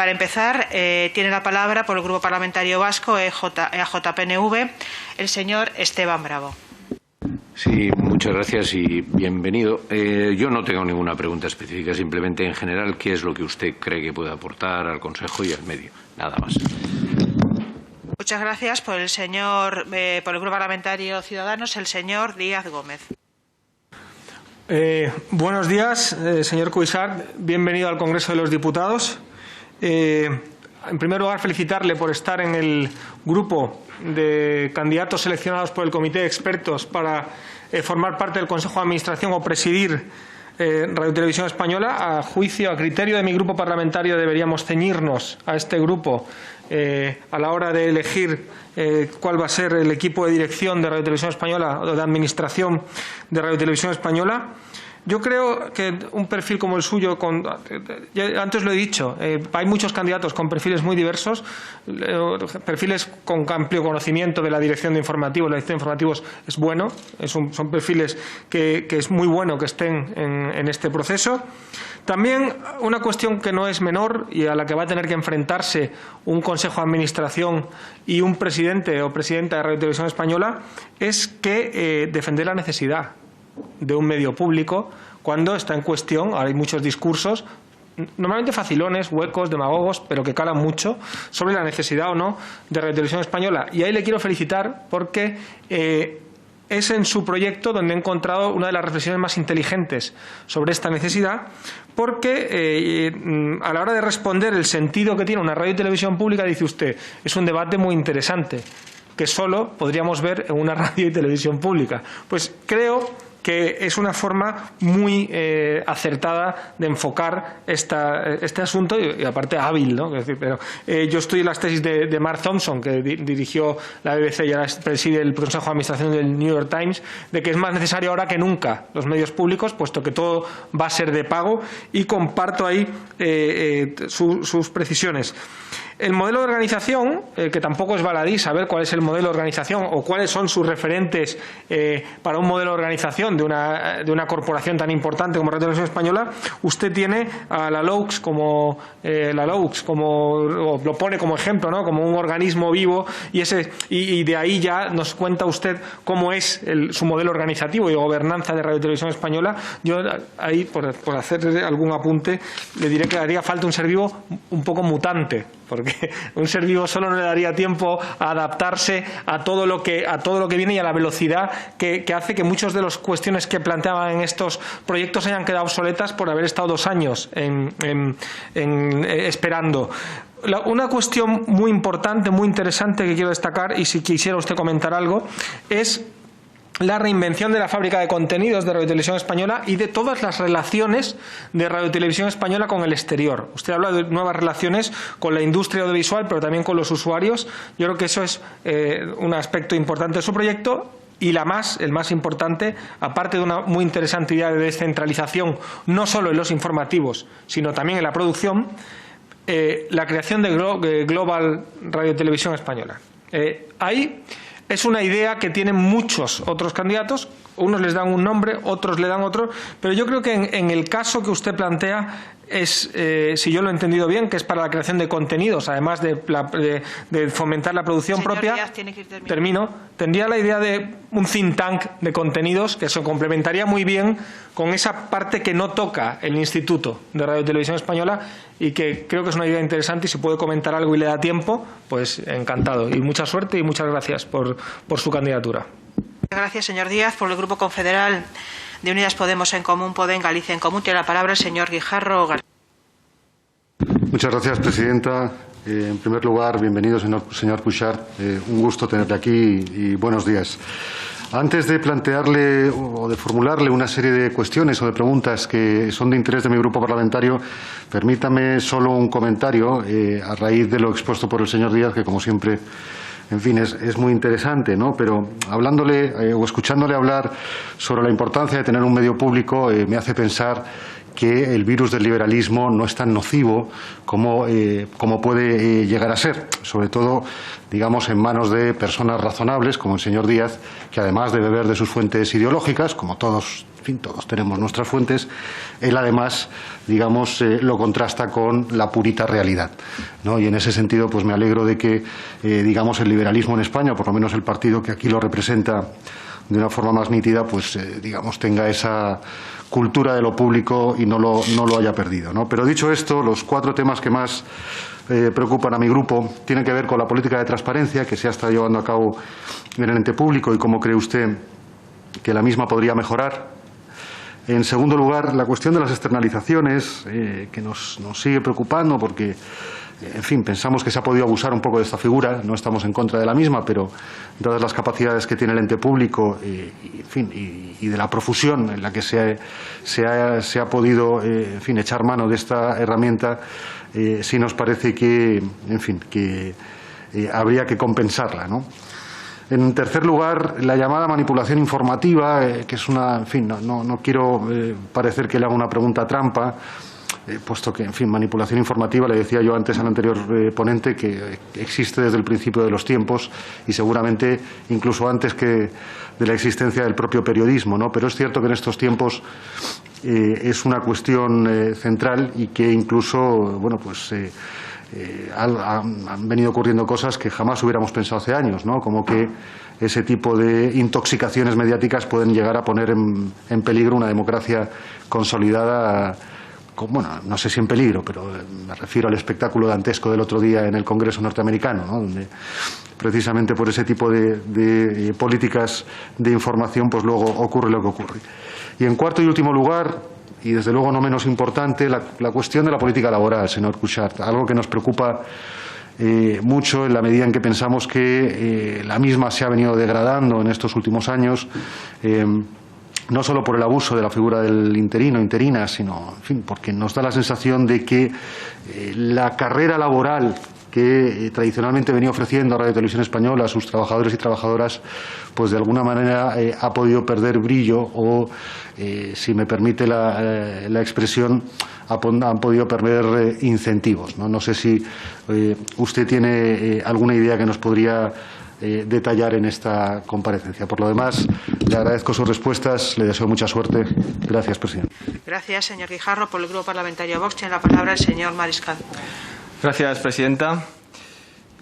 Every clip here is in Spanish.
Para empezar, tiene la palabra por el Grupo Parlamentario Vasco EAJ-PNV el señor Esteban Bravo. Sí, muchas gracias y bienvenido. Yo no tengo ninguna pregunta específica, simplemente en general, ¿qué es lo que usted cree que puede aportar al Consejo y al medio? Nada más. Muchas gracias. Por el Grupo Parlamentario Ciudadanos, el señor Díaz Gómez. Buenos días, señor Cuixart. Bienvenido al Congreso de los Diputados. En primer lugar, felicitarle por estar en el grupo de candidatos seleccionados por el Comité de Expertos para formar parte del Consejo de Administración o presidir Radio Televisión Española. A juicio, a criterio de mi grupo parlamentario, deberíamos ceñirnos a este grupo a la hora de elegir cuál va a ser el equipo de dirección de Radio Televisión Española o de administración de Radio Televisión Española. Yo creo que un perfil como el suyo, antes lo he dicho, hay muchos candidatos con perfiles muy diversos, perfiles con amplio conocimiento de la dirección de informativos. La dirección de informativos es bueno, son perfiles que es muy bueno que estén en este proceso. También una cuestión que no es menor y a la que va a tener que enfrentarse un Consejo de Administración y un presidente o presidenta de Radio Televisión Española es que defender la necesidad de un medio público cuando está en cuestión. Ahora hay muchos discursos, normalmente facilones, huecos, demagogos, pero que calan mucho sobre la necesidad o no de Radio Televisión Española. Y ahí le quiero felicitar porque es en su proyecto donde he encontrado una de las reflexiones más inteligentes sobre esta necesidad, porque a la hora de responder el sentido que tiene una radio y televisión pública, dice usted, es un debate muy interesante que solo podríamos ver en una radio y televisión pública. Pues creo que es una forma muy acertada de enfocar este asunto y aparte hábil, ¿no? Es decir, pero yo estudié las tesis de Mark Thompson, que dirigió la BBC y ahora preside el Consejo de Administración del New York Times, de que es más necesario ahora que nunca los medios públicos, puesto que todo va a ser de pago, y comparto ahí sus precisiones. El modelo de organización, que tampoco es baladí saber cuál es el modelo de organización o cuáles son sus referentes para un modelo de organización de una corporación tan importante como Radio Televisión Española. Usted tiene a la LOUX como lo pone como ejemplo, ¿no? Como un organismo vivo, y de ahí ya nos cuenta usted cómo es su modelo organizativo y gobernanza de Radio Televisión Española. Yo ahí, por hacer algún apunte, le diré que haría falta un ser vivo un poco mutante, porque un ser vivo solo no le daría tiempo a adaptarse a todo lo que viene y a la velocidad que hace que muchas de las cuestiones que planteaban en estos proyectos hayan quedado obsoletas por haber estado 2 años esperando. Una cuestión muy importante, muy interesante que quiero destacar, y si quisiera usted comentar algo, es la reinvención de la fábrica de contenidos de Radio Televisión Española y de todas las relaciones de Radio Televisión Española con el exterior. Usted habla de nuevas relaciones con la industria audiovisual, pero también con los usuarios. Yo creo que eso es un aspecto importante de su proyecto. Y el más importante, aparte de una muy interesante idea de descentralización, no solo en los informativos, sino también en la producción, la creación de Global Radio Televisión Española. Ahí es una idea que tienen muchos otros candidatos, unos les dan un nombre, otros le dan otro, pero yo creo que en el caso que usted plantea es, si yo lo he entendido bien, que es para la creación de contenidos, además de fomentar la producción Señor propia. Díaz, tiene que ir terminando. Termino. Tendría la idea de un think tank de contenidos que se complementaría muy bien con esa parte que no toca el Instituto de Radio y Televisión Española, y que creo que es una idea interesante, y si puede comentar algo y le da tiempo, pues encantado. Y mucha suerte y muchas gracias por su candidatura. Gracias, señor Díaz. Por el Grupo Confederal de Unidas Podemos en Común, Podem, Galicia en Común, tiene la palabra el señor Guijarro García. Muchas gracias, presidenta. En primer lugar, bienvenido, señor Cuixart. Un gusto tenerle aquí y buenos días. Antes de plantearle o de formularle una serie de cuestiones o de preguntas que son de interés de mi grupo parlamentario, permítame solo un comentario a raíz de lo expuesto por el señor Díaz, que como siempre, en fin, es muy interesante, ¿no? Pero hablándole o escuchándole hablar sobre la importancia de tener un medio público, me hace pensar que el virus del liberalismo no es tan nocivo como puede llegar a ser, sobre todo, digamos, en manos de personas razonables como el señor Díaz, que además de beber de sus fuentes ideológicas, como todos, en fin, todos tenemos nuestras fuentes, él además, digamos, lo contrasta con la purita realidad, ¿no? Y en ese sentido, pues me alegro de que, digamos, el liberalismo en España, por lo menos el partido que aquí lo representa de una forma más nítida, pues, digamos, tenga esa cultura de lo público y no lo haya perdido, ¿no? Pero dicho esto, los 4 temas que más preocupan a mi grupo tienen que ver con la política de transparencia que se ha estado llevando a cabo en el ente público y cómo cree usted que la misma podría mejorar. En segundo lugar, la cuestión de las externalizaciones, que nos sigue preocupando porque, en fin, pensamos que se ha podido abusar un poco de esta figura, no estamos en contra de la misma, pero dadas las capacidades que tiene el ente público y de la profusión en la que se ha podido, en fin, echar mano de esta herramienta, sí nos parece que, en fin, que habría que compensarla, ¿no? En tercer lugar, la llamada manipulación informativa, que es una, en fin, no quiero parecer que le haga una pregunta trampa, puesto que, en fin, manipulación informativa, le decía yo antes al anterior ponente, que existe desde el principio de los tiempos y seguramente incluso antes que de la existencia del propio periodismo, ¿no? Pero es cierto que en estos tiempos es una cuestión central y que incluso, bueno, pues han venido ocurriendo cosas que jamás hubiéramos pensado hace años, ¿no? Como que ese tipo de intoxicaciones mediáticas pueden llegar a poner en peligro una democracia consolidada. Bueno, no sé si en peligro, pero me refiero al espectáculo dantesco del otro día en el Congreso norteamericano, ¿no? Donde precisamente por ese tipo de políticas de información pues luego ocurre lo que ocurre. Y en cuarto y último lugar, y desde luego no menos importante, la cuestión de la política laboral, señor Cuixart, algo que nos preocupa mucho en la medida en que pensamos que la misma se ha venido degradando en estos últimos años, no solo por el abuso de la figura del interino, interina, sino, en fin, porque nos da la sensación de que la carrera laboral que tradicionalmente venía ofreciendo a Radio Televisión Española a sus trabajadores y trabajadoras, pues de alguna manera ha podido perder brillo o, si me permite la expresión, han podido perder incentivos, ¿no? No sé si usted tiene alguna idea que nos podría detallar en esta comparecencia. Por lo demás, le agradezco sus respuestas, le deseo mucha suerte. Gracias, presidente. Gracias, señor Guijarro. Por el Grupo Parlamentario Vox tiene la palabra el señor Mariscal. Gracias, presidenta.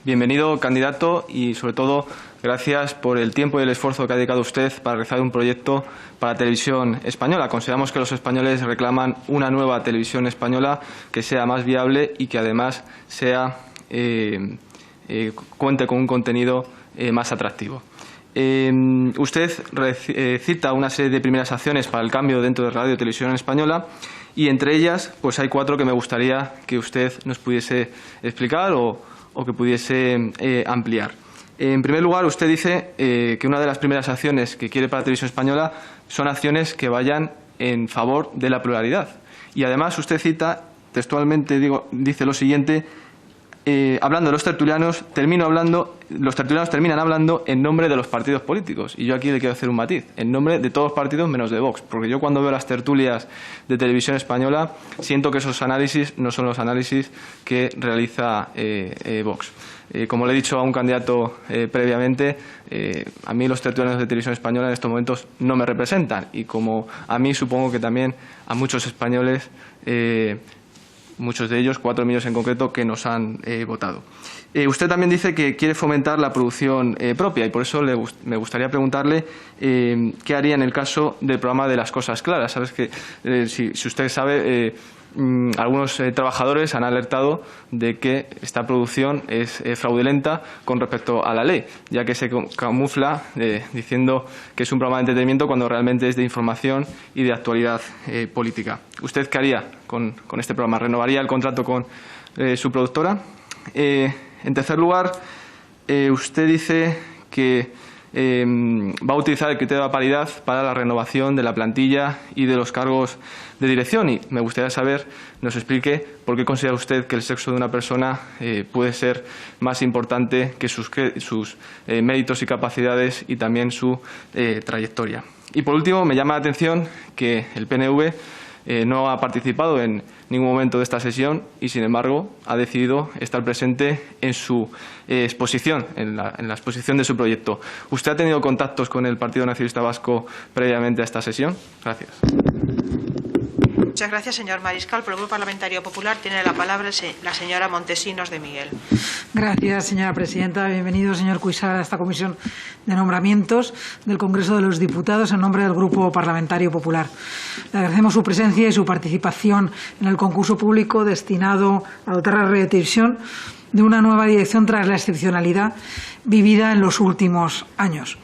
Bienvenido, candidato, y sobre todo gracias por el tiempo y el esfuerzo que ha dedicado usted para realizar un proyecto para la televisión española. Consideramos que los españoles reclaman una nueva televisión española que sea más viable y que además sea cuente con un contenido más atractivo. Usted cita una serie de primeras acciones para el cambio dentro de Radio Televisión Española y entre ellas pues hay 4 que me gustaría que usted nos pudiese explicar o que pudiese ampliar. En primer lugar, usted dice que una de las primeras acciones que quiere para la Televisión Española son acciones que vayan en favor de la pluralidad. Y además usted cita textualmente, dice lo siguiente: hablando de los tertulianos, los tertulianos terminan hablando en nombre de los partidos políticos. Y yo aquí le quiero hacer un matiz: en nombre de todos los partidos menos de Vox. Porque yo cuando veo las tertulias de Televisión Española siento que esos análisis no son los análisis que realiza Vox. Como le he dicho a un candidato previamente, a mí los tertulianos de Televisión Española en estos momentos no me representan. Y como a mí, supongo que también a muchos españoles, muchos de ellos, 4 millones en concreto, que nos han votado. Usted también dice que quiere fomentar la producción propia y por eso me gustaría preguntarle qué haría en el caso del programa de Las Cosas Claras. Sabes que, si usted sabe, algunos trabajadores han alertado de que esta producción es fraudulenta con respecto a la ley, ya que se camufla diciendo que es un programa de entretenimiento cuando realmente es de información y de actualidad política. ¿Usted qué haría con este programa? ¿Renovaría el contrato con su productora? En tercer lugar, usted dice que va a utilizar el criterio de paridad para la renovación de la plantilla y de los cargos de dirección, y me gustaría saber, nos explique por qué considera usted que el sexo de una persona puede ser más importante que sus méritos y capacidades y también su trayectoria. Y por último, me llama la atención que el PNV no ha participado en ningún momento de esta sesión y, sin embargo, ha decidido estar presente en su exposición, en la exposición de su proyecto. ¿Usted ha tenido contactos con el Partido Nacionalista Vasco previamente a esta sesión? Gracias. Muchas gracias, señor Mariscal. Por el Grupo Parlamentario Popular tiene la palabra la señora Montesinos de Miguel. Gracias, señora presidenta. Bienvenido, señor Cuixart, a esta comisión de nombramientos del Congreso de los Diputados en nombre del Grupo Parlamentario Popular. Le agradecemos su presencia y su participación en el concurso público destinado a dotar a la Radio Televisión de una nueva dirección tras la excepcionalidad vivida en los últimos años.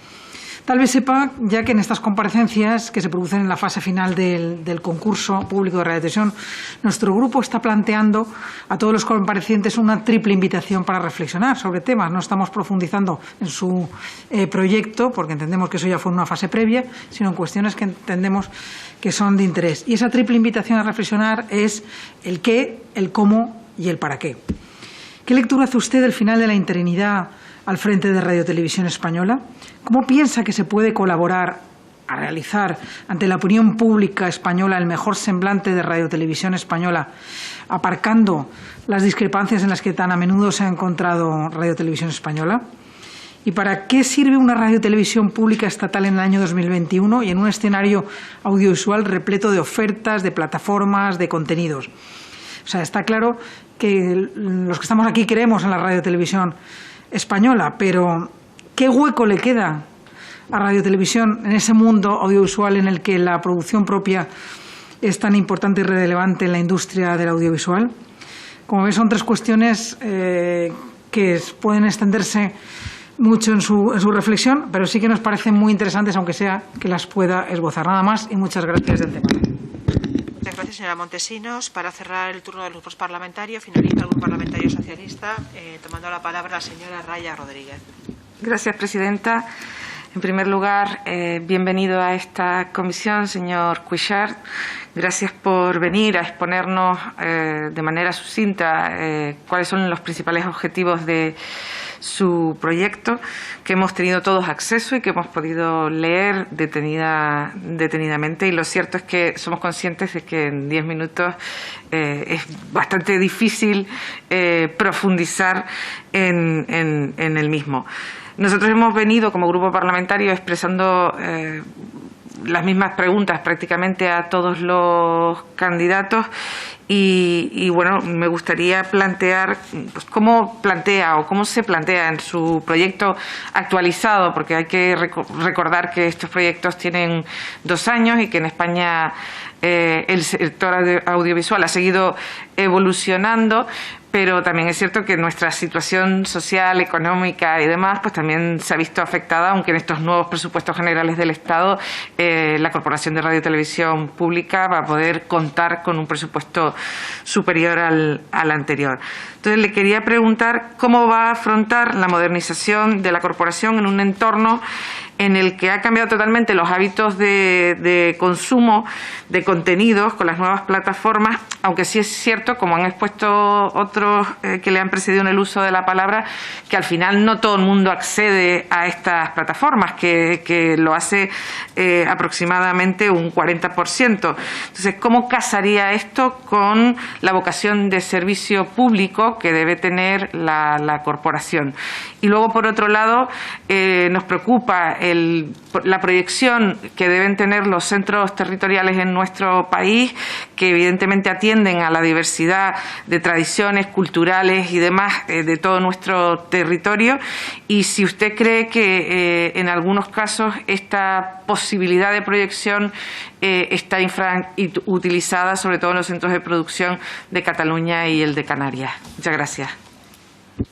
Tal vez sepa, ya que en estas comparecencias que se producen en la fase final del concurso público de radiotelevisión, nuestro grupo está planteando a todos los comparecientes una triple invitación para reflexionar sobre temas. No estamos profundizando en su proyecto, porque entendemos que eso ya fue una fase previa, sino en cuestiones que entendemos que son de interés. Y esa triple invitación a reflexionar es el qué, el cómo y el para qué. ¿Qué lectura hace usted del final de la interinidad al frente de Radio Televisión Española? ¿Cómo piensa que se puede colaborar a realizar ante la opinión pública española el mejor semblante de Radio Televisión Española, aparcando las discrepancias en las que tan a menudo se ha encontrado Radio Televisión Española? ¿Y para qué sirve una radiotelevisión pública estatal en el año 2021 y en un escenario audiovisual repleto de ofertas, de plataformas, de contenidos? O sea, está claro que los que estamos aquí creemos en la radiotelevisión española, pero ¿qué hueco le queda a Radio Televisión en ese mundo audiovisual en el que la producción propia es tan importante y relevante en la industria del audiovisual? Como ven, son tres cuestiones que pueden extenderse mucho en su reflexión, pero sí que nos parecen muy interesantes, aunque sea que las pueda esbozar. Nada más y muchas gracias del tema. Muchas gracias, señora Montesinos. Para cerrar el turno de los grupos parlamentarios, finaliza el Grupo Parlamentario Socialista, tomando la palabra la señora Raya Rodríguez. Gracias, presidenta. En primer lugar, bienvenido a esta comisión, señor Cuixart. Gracias por venir a exponernos de manera sucinta cuáles son los principales objetivos de su proyecto, que hemos tenido todos acceso y que hemos podido leer detenidamente. Y lo cierto es que somos conscientes de que en 10 minutos es bastante difícil profundizar en el mismo. Nosotros hemos venido como grupo parlamentario expresando las mismas preguntas prácticamente a todos los candidatos y bueno, me gustaría plantear pues, cómo se plantea en su proyecto actualizado, porque hay que recordar que estos proyectos tienen 2 años y que en España el sector audiovisual ha seguido evolucionando, pero también es cierto que nuestra situación social, económica y demás pues también se ha visto afectada, aunque en estos nuevos presupuestos generales del Estado la Corporación de Radio y Televisión Pública va a poder contar con un presupuesto superior al anterior. Entonces le quería preguntar cómo va a afrontar la modernización de la corporación en un entorno en el que ha cambiado totalmente los hábitos de consumo de contenidos con las nuevas plataformas, aunque sí es cierto, como han expuesto otros que le han precedido en el uso de la palabra, que al final no todo el mundo accede a estas plataformas, que lo hace aproximadamente un 40%. Entonces, ¿cómo casaría esto con la vocación de servicio público que debe tener la corporación? Y luego, por otro lado, nos preocupa la proyección que deben tener los centros territoriales en nuestro país, que evidentemente atienden a la diversidad de tradiciones culturales y demás de todo nuestro territorio, y si usted cree que en algunos casos esta posibilidad de proyección está infrautilizada, sobre todo en los centros de producción de Cataluña y el de Canarias. Muchas gracias.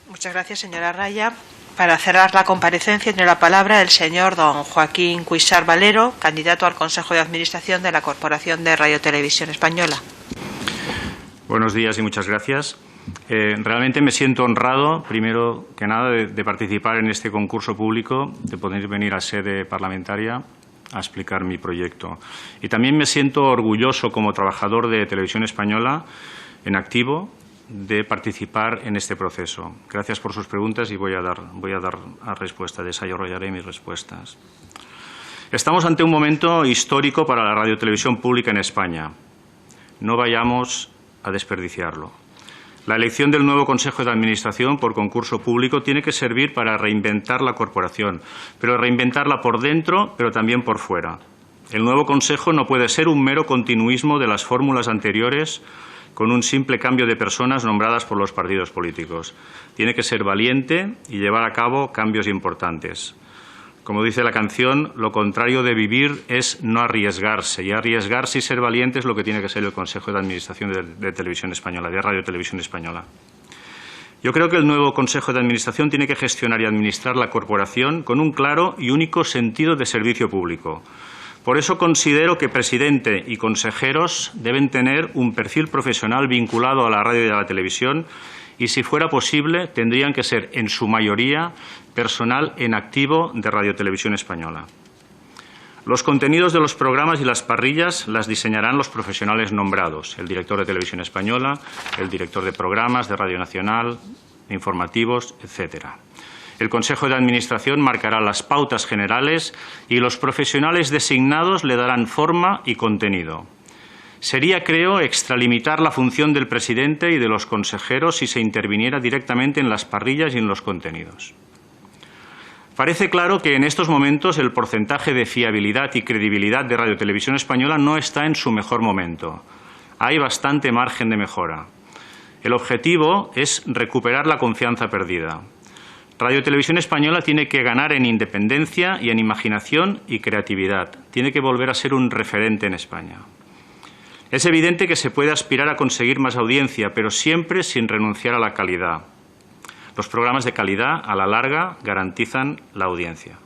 Muchas gracias, señora Raya. Para cerrar la comparecencia tiene la palabra el señor don Joaquín Cuixart Valero, candidato al Consejo de Administración de la Corporación de Radio Televisión Española. Buenos días y muchas gracias. Realmente me siento honrado, primero que nada, de participar en este concurso público, de poder venir a sede parlamentaria a explicar mi proyecto. Y también me siento orgulloso como trabajador de Televisión Española en activo de participar en este proceso. Gracias por sus preguntas y voy a dar respuesta, desarrollaré mis respuestas. Estamos ante un momento histórico para la radiotelevisión pública en España. No vayamos a desperdiciarlo. La elección del nuevo Consejo de Administración por concurso público tiene que servir para reinventar la corporación, pero reinventarla por dentro, pero también por fuera. El nuevo Consejo no puede ser un mero continuismo de las fórmulas anteriores con un simple cambio de personas nombradas por los partidos políticos. Tiene que ser valiente y llevar a cabo cambios importantes. Como dice la canción, lo contrario de vivir es no arriesgarse. Y arriesgarse y ser valiente es lo que tiene que ser el Consejo de Administración de Televisión Española, de Radio Televisión Española. Yo creo que el nuevo Consejo de Administración tiene que gestionar y administrar la corporación con un claro y único sentido de servicio público. Por eso considero que presidente y consejeros deben tener un perfil profesional vinculado a la radio y a la televisión y, si fuera posible, tendrían que ser, en su mayoría, personal en activo de Radio Televisión Española. Los contenidos de los programas y las parrillas las diseñarán los profesionales nombrados, el director de Televisión Española, el director de programas de Radio Nacional, informativos, etcétera. El Consejo de Administración marcará las pautas generales y los profesionales designados le darán forma y contenido. Sería, creo, extralimitar la función del presidente y de los consejeros si se interviniera directamente en las parrillas y en los contenidos. Parece claro que en estos momentos el porcentaje de fiabilidad y credibilidad de Radio Televisión Española no está en su mejor momento. Hay bastante margen de mejora. El objetivo es recuperar la confianza perdida. Radio Televisión Española tiene que ganar en independencia y en imaginación y creatividad. Tiene que volver a ser un referente en España. Es evidente que se puede aspirar a conseguir más audiencia, pero siempre sin renunciar a la calidad. Los programas de calidad, a la larga, garantizan la audiencia.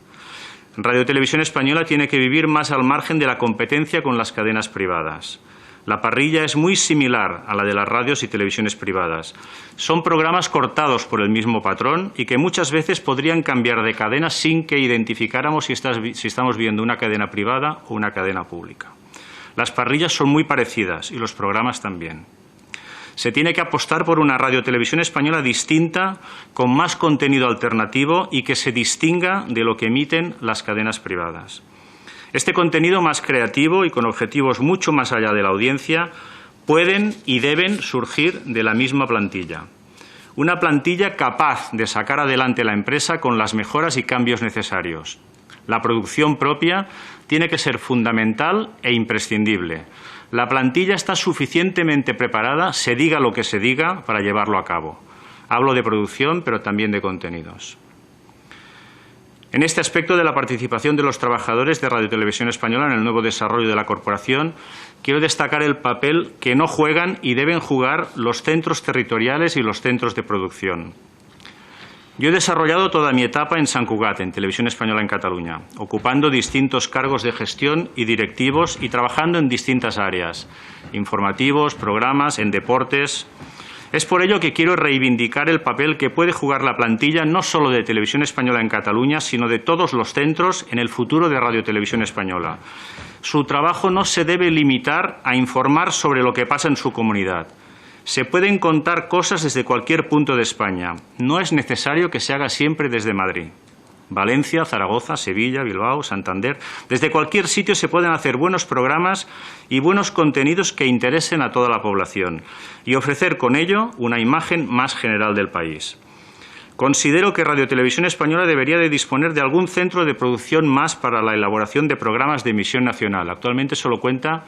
Radio Televisión Española tiene que vivir más al margen de la competencia con las cadenas privadas. La parrilla es muy similar a la de las radios y televisiones privadas. Son programas cortados por el mismo patrón y que muchas veces podrían cambiar de cadena sin que identificáramos si estamos viendo una cadena privada o una cadena pública. Las parrillas son muy parecidas y los programas también. Se tiene que apostar por una Radio Televisión Española distinta, con más contenido alternativo y que se distinga de lo que emiten las cadenas privadas. Este contenido más creativo y con objetivos mucho más allá de la audiencia pueden y deben surgir de la misma plantilla. Una plantilla capaz de sacar adelante la empresa con las mejoras y cambios necesarios. La producción propia tiene que ser fundamental e imprescindible. La plantilla está suficientemente preparada, se diga lo que se diga, para llevarlo a cabo. Hablo de producción, pero también de contenidos. En este aspecto de la participación de los trabajadores de Radio Televisión Española en el nuevo desarrollo de la corporación, quiero destacar el papel que no juegan y deben jugar los centros territoriales y los centros de producción. Yo he desarrollado toda mi etapa en Sant Cugat, en Televisión Española en Cataluña, ocupando distintos cargos de gestión y directivos y trabajando en distintas áreas, informativos, programas, en deportes. Es por ello que quiero reivindicar el papel que puede jugar la plantilla no solo de Televisión Española en Cataluña, sino de todos los centros en el futuro de Radio Televisión Española. Su trabajo no se debe limitar a informar sobre lo que pasa en su comunidad. Se pueden contar cosas desde cualquier punto de España. No es necesario que se haga siempre desde Madrid. Valencia, Zaragoza, Sevilla, Bilbao, Santander. Desde cualquier sitio se pueden hacer buenos programas y buenos contenidos que interesen a toda la población y ofrecer con ello una imagen más general del país. Considero que Radio Televisión Española debería de disponer de algún centro de producción más para la elaboración de programas de emisión nacional. Actualmente solo cuenta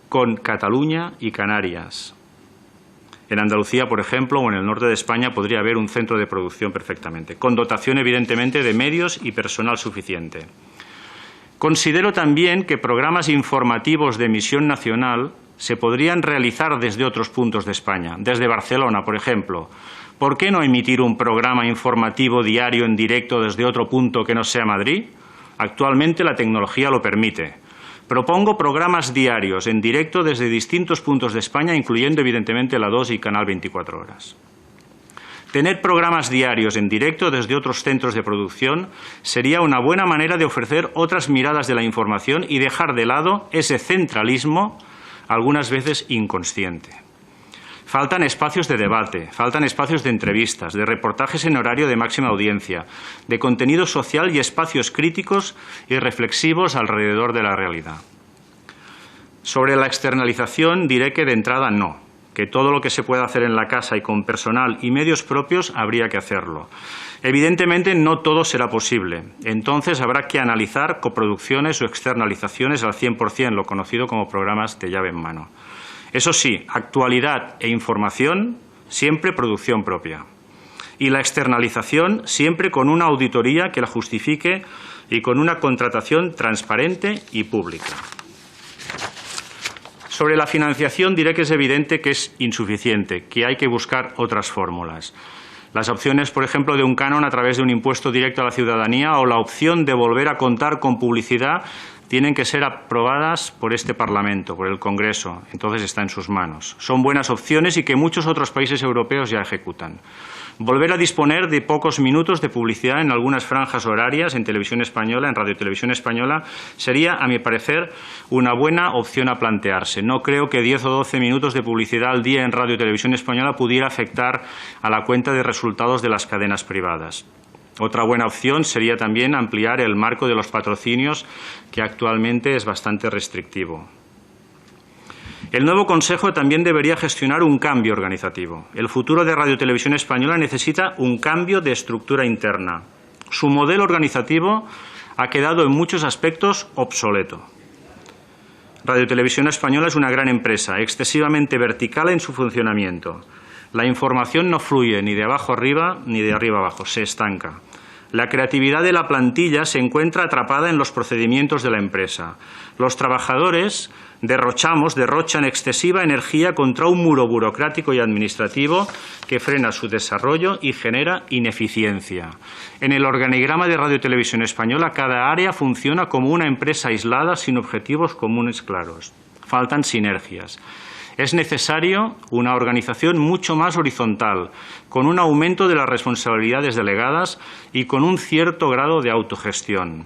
con Cataluña y Canarias. En Andalucía, por ejemplo, o en el norte de España podría haber un centro de producción perfectamente, con dotación, evidentemente, de medios y personal suficiente. Considero también que programas informativos de emisión nacional se podrían realizar desde otros puntos de España, desde Barcelona, por ejemplo. ¿Por qué no emitir un programa informativo diario en directo desde otro punto que no sea Madrid? Actualmente la tecnología lo permite. Propongo programas diarios en directo desde distintos puntos de España, incluyendo evidentemente la 2 y Canal 24 Horas. Tener programas diarios en directo desde otros centros de producción sería una buena manera de ofrecer otras miradas de la información y dejar de lado ese centralismo, algunas veces inconsciente. Faltan espacios de debate, faltan espacios de entrevistas, de reportajes en horario de máxima audiencia, de contenido social y espacios críticos y reflexivos alrededor de la realidad. Sobre la externalización diré que de entrada no, que todo lo que se pueda hacer en la casa y con personal y medios propios habría que hacerlo. Evidentemente no todo será posible, entonces habrá que analizar coproducciones o externalizaciones al 100%, lo conocido como programas de llave en mano. Eso sí, actualidad e información, siempre producción propia. Y la externalización siempre con una auditoría que la justifique y con una contratación transparente y pública. Sobre la financiación diré que es evidente que es insuficiente, que hay que buscar otras fórmulas. Las opciones, por ejemplo, de un canon a través de un impuesto directo a la ciudadanía o la opción de volver a contar con publicidad tienen que ser aprobadas por este Parlamento, por el Congreso. Entonces está en sus manos. Son buenas opciones y que muchos otros países europeos ya ejecutan. Volver a disponer de pocos minutos de publicidad en algunas franjas horarias en Televisión Española, en Radio Televisión Española, sería, a mi parecer, una buena opción a plantearse. No creo que 10 o 12 minutos de publicidad al día en Radio Televisión Española pudiera afectar a la cuenta de resultados de las cadenas privadas. Otra buena opción sería también ampliar el marco de los patrocinios, que actualmente es bastante restrictivo. El nuevo Consejo también debería gestionar un cambio organizativo. El futuro de Radio Televisión Española necesita un cambio de estructura interna. Su modelo organizativo ha quedado en muchos aspectos obsoleto. Radio Televisión Española es una gran empresa, excesivamente vertical en su funcionamiento. La información no fluye ni de abajo arriba ni de arriba abajo, se estanca. La creatividad de la plantilla se encuentra atrapada en los procedimientos de la empresa. Los trabajadores derrochan excesiva energía contra un muro burocrático y administrativo que frena su desarrollo y genera ineficiencia. En el organigrama de Radio Televisión Española, cada área funciona como una empresa aislada sin objetivos comunes claros. Faltan sinergias. Es necesario una organización mucho más horizontal, con un aumento de las responsabilidades delegadas y con un cierto grado de autogestión.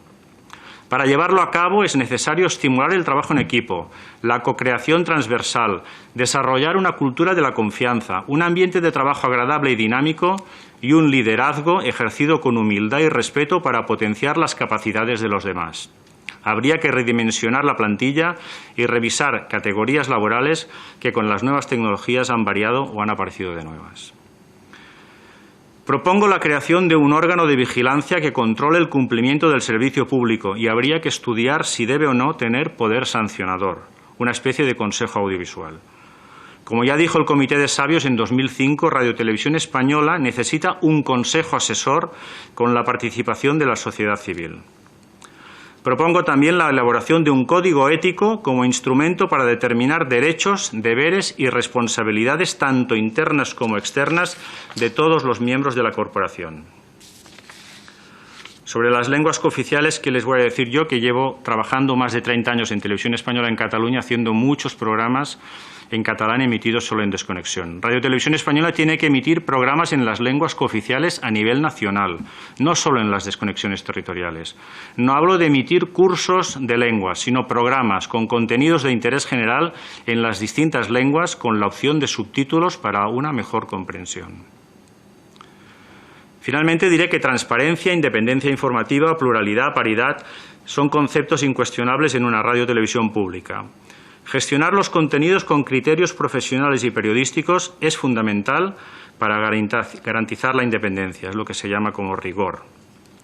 Para llevarlo a cabo es necesario estimular el trabajo en equipo, la cocreación transversal, desarrollar una cultura de la confianza, un ambiente de trabajo agradable y dinámico y un liderazgo ejercido con humildad y respeto para potenciar las capacidades de los demás. Habría que redimensionar la plantilla y revisar categorías laborales que con las nuevas tecnologías han variado o han aparecido de nuevas. Propongo la creación de un órgano de vigilancia que controle el cumplimiento del servicio público y habría que estudiar si debe o no tener poder sancionador, una especie de consejo audiovisual. Como ya dijo el Comité de Sabios en 2005, Radio Televisión Española necesita un consejo asesor con la participación de la sociedad civil. Propongo también la elaboración de un código ético como instrumento para determinar derechos, deberes y responsabilidades tanto internas como externas de todos los miembros de la corporación. Sobre las lenguas cooficiales, ¿qué les voy a decir yo? Que llevo trabajando más de 30 años en Televisión Española en Cataluña, haciendo muchos programas en catalán emitidos solo en desconexión. Radio Televisión Española tiene que emitir programas en las lenguas cooficiales a nivel nacional, no solo en las desconexiones territoriales. No hablo de emitir cursos de lenguas, sino programas con contenidos de interés general en las distintas lenguas con la opción de subtítulos para una mejor comprensión. Finalmente diré que transparencia, independencia informativa, pluralidad, paridad son conceptos incuestionables en una radio-televisión pública. Gestionar los contenidos con criterios profesionales y periodísticos es fundamental para garantizar la independencia, es lo que se llama como rigor.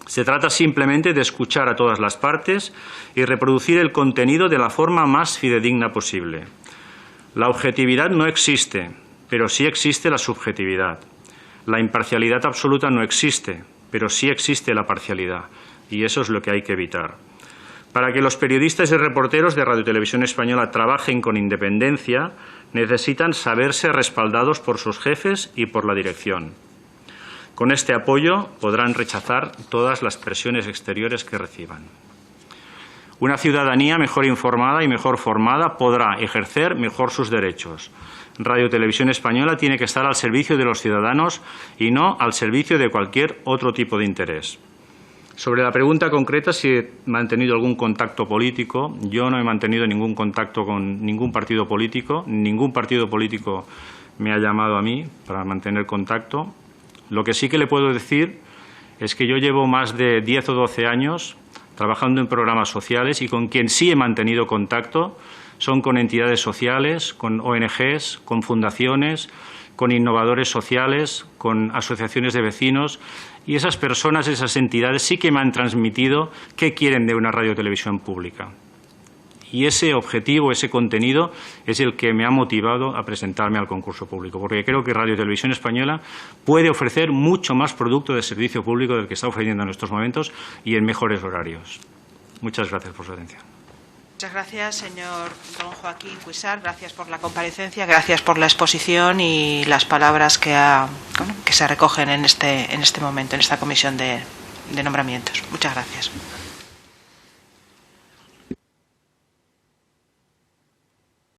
Se trata simplemente de escuchar a todas las partes y reproducir el contenido de la forma más fidedigna posible. La objetividad no existe, pero sí existe la subjetividad. La imparcialidad absoluta no existe, pero sí existe la parcialidad, y eso es lo que hay que evitar. Para que los periodistas y reporteros de Radio Televisión Española trabajen con independencia, necesitan saberse respaldados por sus jefes y por la dirección. Con este apoyo podrán rechazar todas las presiones exteriores que reciban. Una ciudadanía mejor informada y mejor formada podrá ejercer mejor sus derechos. Radio Televisión Española tiene que estar al servicio de los ciudadanos y no al servicio de cualquier otro tipo de interés. Sobre la pregunta concreta, si he mantenido algún contacto político, yo no he mantenido ningún contacto con ningún partido político. Ningún partido político me ha llamado a mí para mantener contacto. Lo que sí que le puedo decir es que yo llevo más de 10 o 12 años trabajando en programas sociales y con quien sí he mantenido contacto son con entidades sociales, con ONGs, con fundaciones, con innovadores sociales, con asociaciones de vecinos, y esas personas, esas entidades sí que me han transmitido qué quieren de una radiotelevisión pública. Y ese objetivo, ese contenido, es el que me ha motivado a presentarme al concurso público, porque creo que Radio Televisión Española puede ofrecer mucho más producto de servicio público del que está ofreciendo en estos momentos y en mejores horarios. Muchas gracias por su atención. Muchas gracias, señor don Joaquín Cuixart. Gracias por la comparecencia, gracias por la exposición y las palabras que se recogen en este momento, en esta comisión de nombramientos. Muchas gracias.